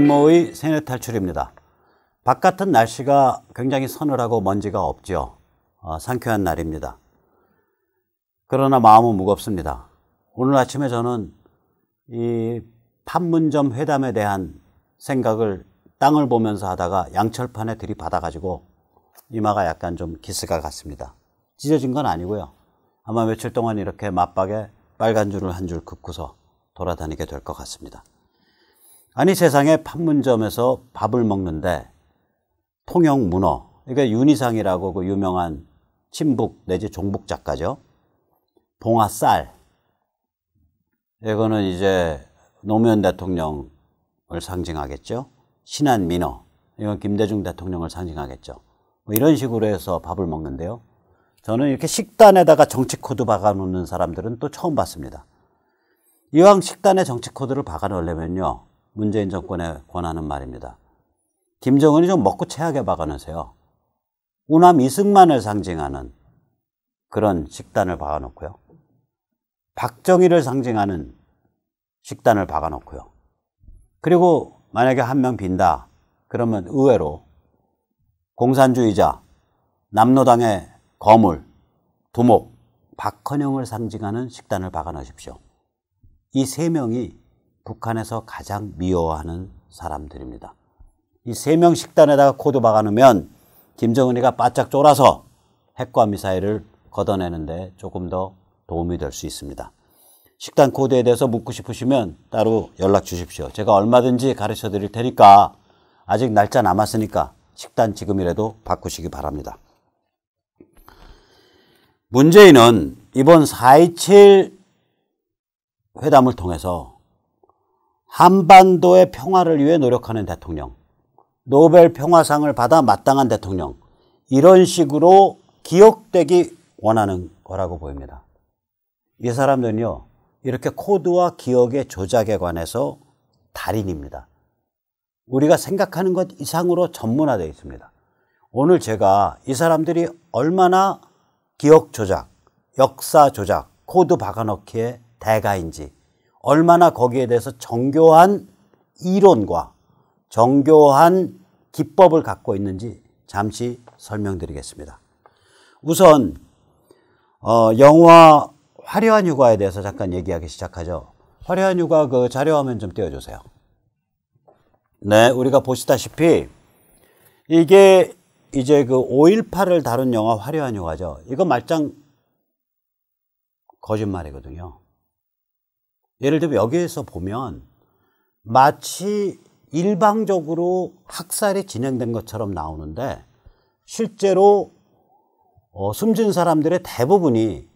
이모의 생애 탈출입니다. 바깥은 날씨가 굉장히 서늘하고 먼지가 없죠. 상쾌한 날입니다. 그러나 마음은 무겁습니다. 오늘 아침에 저는 이 판문점 회담에 대한 생각을 땅을 보면서 하다가 양철판에 들이받아가지고 이마가 약간 좀 기스가 갔습니다. 찢어진 건 아니고요. 아마 며칠 동안 이렇게 맞박에 빨간 줄을 한 줄 긋고서 돌아다니게 될 것 같습니다. 아니, 세상에 판문점에서 밥을 먹는데 통영문어, 그러니까 윤희상이라고 그 유명한 친북 내지 종북 작가죠. 봉화쌀, 이거는 이제 노무현 대통령을 상징하겠죠. 신한민어, 이건 김대중 대통령을 상징하겠죠. 뭐 이런 식으로 해서 밥을 먹는데요. 저는 이렇게 식단에다가 정치 코드 박아놓는 사람들은 또 처음 봤습니다. 이왕 식단에 정치 코드를 박아놓으려면요, 문재인 정권에 권하는 말입니다. 김정은이 좀 먹고 체하게 박아놓으세요. 우남 이승만을 상징하는 그런 식단을 박아놓고요. 박정희를 상징하는 식단을 박아놓고요. 그리고 만약에 한 명 빈다 그러면 의외로 공산주의자, 남로당의 거물, 두목, 박헌영을 상징하는 식단을 박아놓으십시오. 이 세 명이 북한에서 가장 미워하는 사람들입니다. 이 세 명 식단에다가 코드 박아놓으면 김정은이가 바짝 쫄아서 핵과 미사일을 걷어내는데 조금 더 도움이 될 수 있습니다. 식단 코드에 대해서 묻고 싶으시면 따로 연락 주십시오. 제가 얼마든지 가르쳐 드릴 테니까 아직 날짜 남았으니까 식단 지금이라도 바꾸시기 바랍니다. 문재인은 이번 4.27 회담을 통해서 한반도의 평화를 위해 노력하는 대통령, 노벨 평화상을 받아 마땅한 대통령, 이런 식으로 기억되기 원하는 거라고 보입니다. 이 사람들은요, 이렇게 코드와 기억의 조작에 관해서 달인입니다. 우리가 생각하는 것 이상으로 전문화되어 있습니다. 오늘 제가 이 사람들이 얼마나 기억 조작, 역사 조작, 코드 박아넣기에 대가인지, 얼마나 거기에 대해서 정교한 이론과 정교한 기법을 갖고 있는지 잠시 설명드리겠습니다. 우선 영화 화려한 휴가에 대해서 잠깐 얘기하기 시작하죠. 화려한 휴가 그 자료화면 좀 띄워주세요. 네, 우리가 보시다시피 이게 이제 그 5.18을 다룬 영화 화려한 휴가죠. 이거 말짱 거짓말이거든요. 예를 들면 여기에서 보면 마치 일방적으로 학살이 진행된 것처럼 나오는데 실제로 숨진 사람들의 대부분이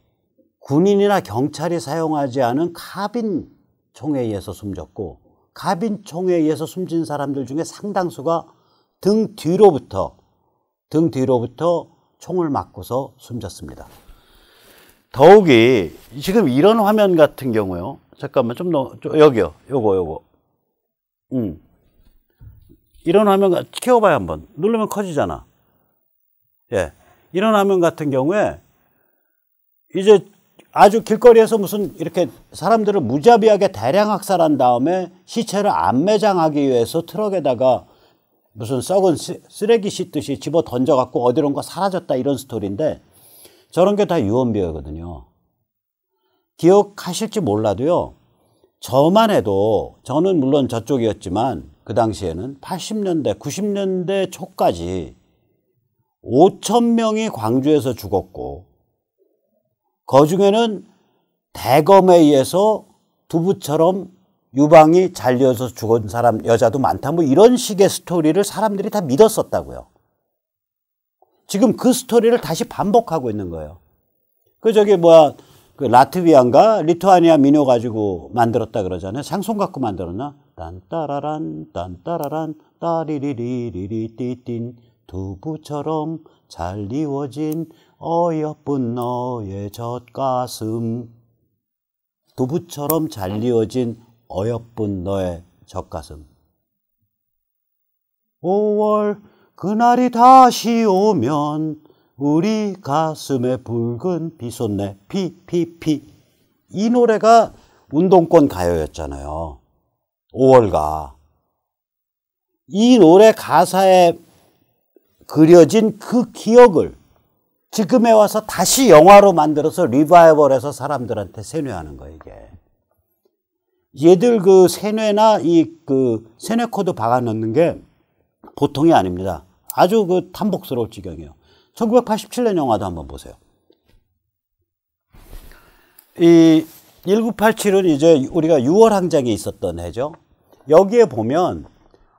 군인이나 경찰이 사용하지 않은 카빈 총에 의해서 숨졌고, 카빈 총에 의해서 숨진 사람들 중에 상당수가 등 뒤로부터 총을 맞고서 숨졌습니다. 더욱이 지금 이런 화면 같은 경우요. 잠깐만 여기요. 요거. 이런 화면 키워봐요 한번. 누르면 커지잖아. 예. 이런 화면 같은 경우에 이제 아주 길거리에서 무슨 이렇게 사람들을 무자비하게 대량 학살한 다음에 시체를 안매장하기 위해서 트럭에다가 무슨 썩은 쓰레기 씻듯이 집어 던져갖고 어디론가 사라졌다, 이런 스토리인데 저런 게 다 유언비어거든요. 기억하실지 몰라도요, 저만 해도, 저는 물론 저쪽이었지만 그 당시에는 80년대, 90년대 초까지 5,000명이 광주에서 죽었고, 그 중에는 대검에 의해서 두부처럼 유방이 잘려서 죽은 사람, 여자도 많다, 뭐 이런 식의 스토리를 사람들이 다 믿었었다고요. 지금 그 스토리를 다시 반복하고 있는 거예요. 그 라트비아인가 리투아니아 민요 가지고 만들었다 그러잖아요. 샹송 갖고 만들었나? 딴따라란 딴따라란 따리리리리리띠딘 두부처럼 잘 이워진 어여쁜 너의 젖가슴. 두부처럼 잘 이워진 어여쁜 너의 젖가슴. 5월 그날이 다시 오면 우리 가슴에 붉은 비 쏟네. 피. 이 노래가 운동권 가요였잖아요. 5월가. 이 노래 가사에 그려진 그 기억을 지금에 와서 다시 영화로 만들어서 리바이벌해서 사람들한테 세뇌하는 거예요, 이게. 얘들 그 세뇌나 그 세뇌 코드 박아 넣는 게 보통이 아닙니다. 아주 그 탐복스러울 지경이에요. 1987년 영화도 한번 보세요. 이 1987은 이제 우리가 6월 항쟁이 있었던 해죠. 여기에 보면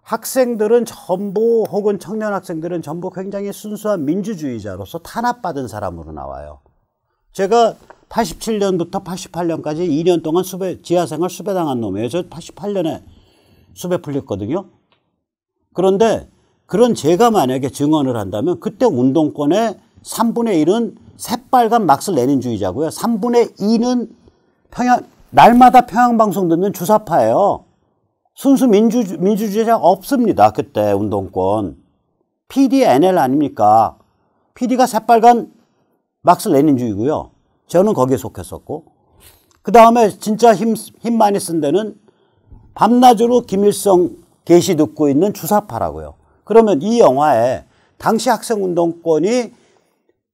학생들은 전부, 혹은 청년 학생들은 전부 굉장히 순수한 민주주의자로서 탄압받은 사람으로 나와요. 제가 87년부터 88년까지 2년 동안 지하생활 수배당한 놈이에요. 저 88년에 수배 풀렸거든요. 그런데 그런 제가 만약에 증언을 한다면 그때 운동권의 3분의 1은 새빨간 막스 레닌주의자고요. 3분의 2는 날마다 평양방송 듣는 주사파예요. 순수 민주주의자 없습니다. 그때 운동권. PD, NL 아닙니까? PD가 새빨간 막스 레닌주의고요. 저는 거기에 속했었고. 그 다음에 진짜 힘 많이 쓴 데는 밤낮으로 김일성 계시 듣고 있는 주사파라고요. 그러면 이 영화에 당시 학생운동권이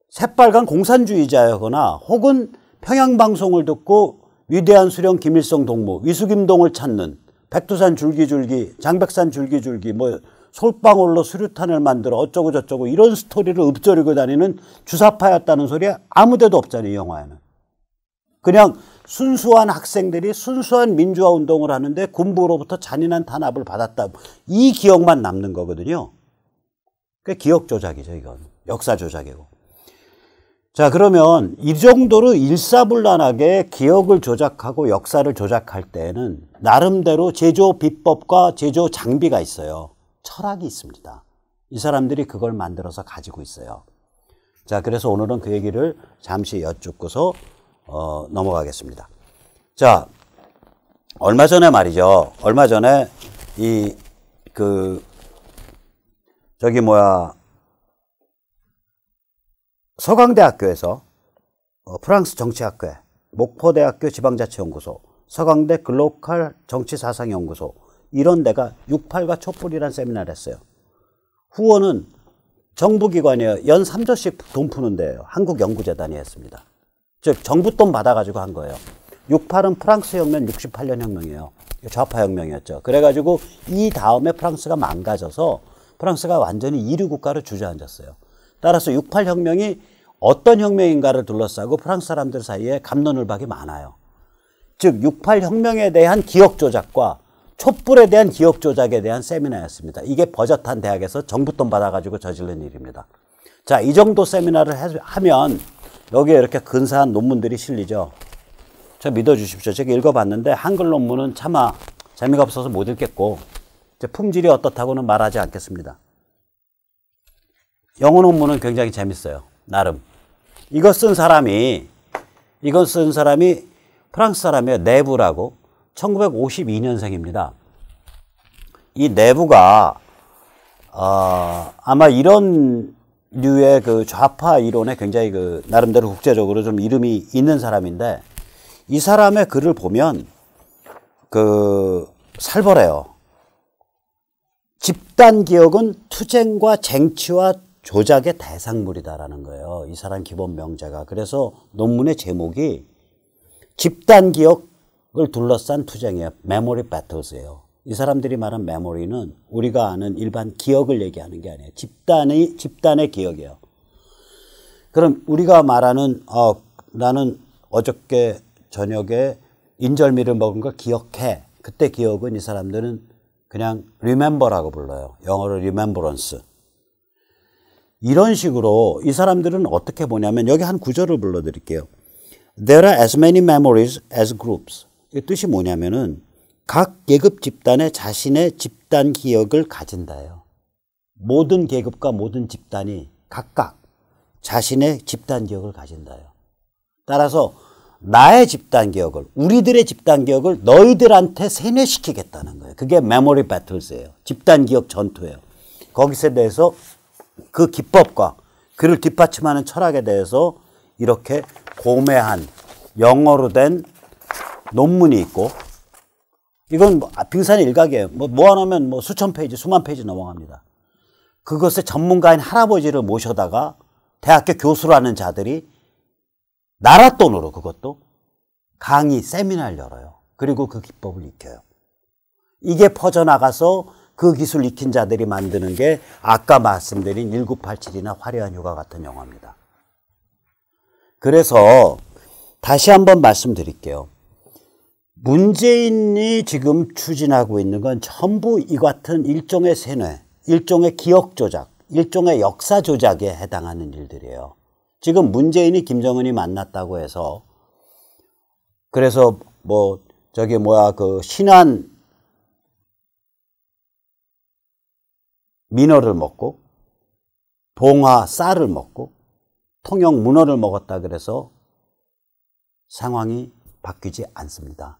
새빨간 공산주의자거나 혹은 평양방송을 듣고 위대한 수령 김일성 동무, 위수김동을 찾는 백두산 줄기줄기, 장백산 줄기줄기, 뭐 솔방울로 수류탄을 만들어 어쩌고 저쩌고 이런 스토리를 읊조리고 다니는 주사파였다는 소리 아무데도 없잖아요, 이 영화에는. 그냥 순수한 학생들이 순수한 민주화 운동을 하는데 군부로부터 잔인한 탄압을 받았다. 이 기억만 남는 거거든요. 그게 기억 조작이죠, 이건. 역사 조작이고. 자, 그러면 이 정도로 일사불란하게 기억을 조작하고 역사를 조작할 때에는 나름대로 제조 비법과 제조 장비가 있어요. 철학이 있습니다. 이 사람들이 그걸 만들어서 가지고 있어요. 자, 그래서 오늘은 그 얘기를 잠시 여쭙고서 넘어가겠습니다. 자, 얼마 전에 말이죠. 얼마 전에 서강대학교에서 프랑스 정치학회, 목포대학교 지방자치연구소, 서강대 글로컬 정치사상연구소 이런 데가 68과 촛불이라는 세미나를 했어요. 후원은 정부기관이에요. 연 3조씩 돈 푸는 데예요. 한국연구재단이 했습니다. 즉 정부 돈 받아가지고 한 거예요. 68은 프랑스 혁명 68년 혁명이에요. 좌파 혁명이었죠. 그래가지고 이 다음에 프랑스가 망가져서 프랑스가 완전히 이류 국가로 주저앉았어요. 따라서 68 혁명이 어떤 혁명인가를 둘러싸고 프랑스 사람들 사이에 갑론을박이 많아요. 즉 68 혁명에 대한 기억 조작과 촛불에 대한 기억 조작에 대한 세미나였습니다. 이게 버젓한 대학에서 정부 돈 받아가지고 저지른 일입니다. 자, 이 정도 세미나를 하면 여기에 이렇게 근사한 논문들이 실리죠. 저 믿어주십시오. 제가 읽어봤는데 한글 논문은 차마 재미가 없어서 못 읽겠고 품질이 어떻다고는 말하지 않겠습니다. 영어 논문은 굉장히 재밌어요. 나름. 이거 쓴 사람이 프랑스 사람이에요. 네부라고. 1952년생입니다. 이 네부가 아마 이런 류의 그 좌파 이론에 굉장히 그 나름대로 국제적으로 좀 이름이 있는 사람인데 이 사람의 글을 보면 살벌해요. 집단 기억은 투쟁과 쟁취와 조작의 대상물이다라는 거예요. 이 사람 기본 명제가. 그래서 논문의 제목이 집단 기억을 둘러싼 투쟁이에요. 메모리 배틀스예요. 이 사람들이 말한 메모리는 우리가 아는 일반 기억을 얘기하는 게 아니에요. 집단의 기억이에요. 그럼 우리가 말하는 나는 어저께 저녁에 인절미를 먹은 걸 기억해. 그때 기억은 이 사람들은 그냥 remember라고 불러요. 영어로 remembrance. 이런 식으로 이 사람들은 어떻게 보냐면 여기 한 구절을 불러드릴게요. There are as many memories as groups. 이 뜻이 뭐냐면은 각 계급 집단에 자신의 집단 기억을 가진다예요. 모든 계급과 모든 집단이 각각 자신의 집단 기억을 가진다예요. 따라서 나의 집단 기억을, 우리들의 집단 기억을 너희들한테 세뇌시키겠다는 거예요. 그게 메모리 배틀스예요. 집단 기억 전투예요. 거기서 대해서 그 기법과 그를 뒷받침하는 철학에 대해서 이렇게 고매한 영어로 된 논문이 있고 이건 빙산의 일각이에요. 모아놓으면 수천 페이지, 수만 페이지 넘어갑니다. 그것에 전문가인 할아버지를 모셔다가 대학교 교수라는 자들이 나라 돈으로 그것도 강의, 세미나를 열어요. 그리고 그 기법을 익혀요. 이게 퍼져나가서 그 기술 익힌 자들이 만드는 게 아까 말씀드린 1987이나 화려한 휴가 같은 영화입니다. 그래서 다시 한번 말씀드릴게요. 문재인이 지금 추진하고 있는 건 전부 이 같은 일종의 세뇌, 일종의 기억 조작, 일종의 역사 조작에 해당하는 일들이에요. 지금 문재인이 김정은이 만났다고 해서 그래서 그 신안 민어를 먹고 봉화 쌀을 먹고 통영 문어를 먹었다 그래서 상황이 바뀌지 않습니다.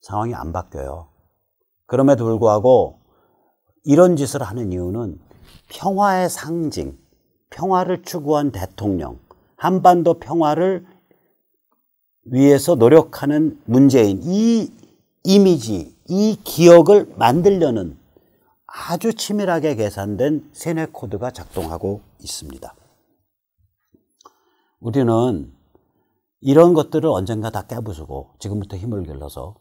상황이 안 바뀌어요. 그럼에도 불구하고 이런 짓을 하는 이유는 평화의 상징, 평화를 추구한 대통령, 한반도 평화를 위해서 노력하는 문재인, 이 이미지, 이 기억을 만들려는 아주 치밀하게 계산된 세뇌 코드가 작동하고 있습니다. 우리는 이런 것들을 언젠가 다 깨부수고 지금부터 힘을 길러서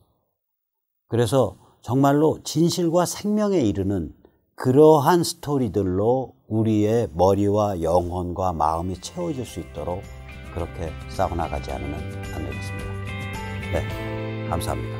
그래서 정말로 진실과 생명에 이르는 그러한 스토리들로 우리의 머리와 영혼과 마음이 채워질 수 있도록 그렇게 싸워나가지 않으면 안 되겠습니다. 네, 감사합니다.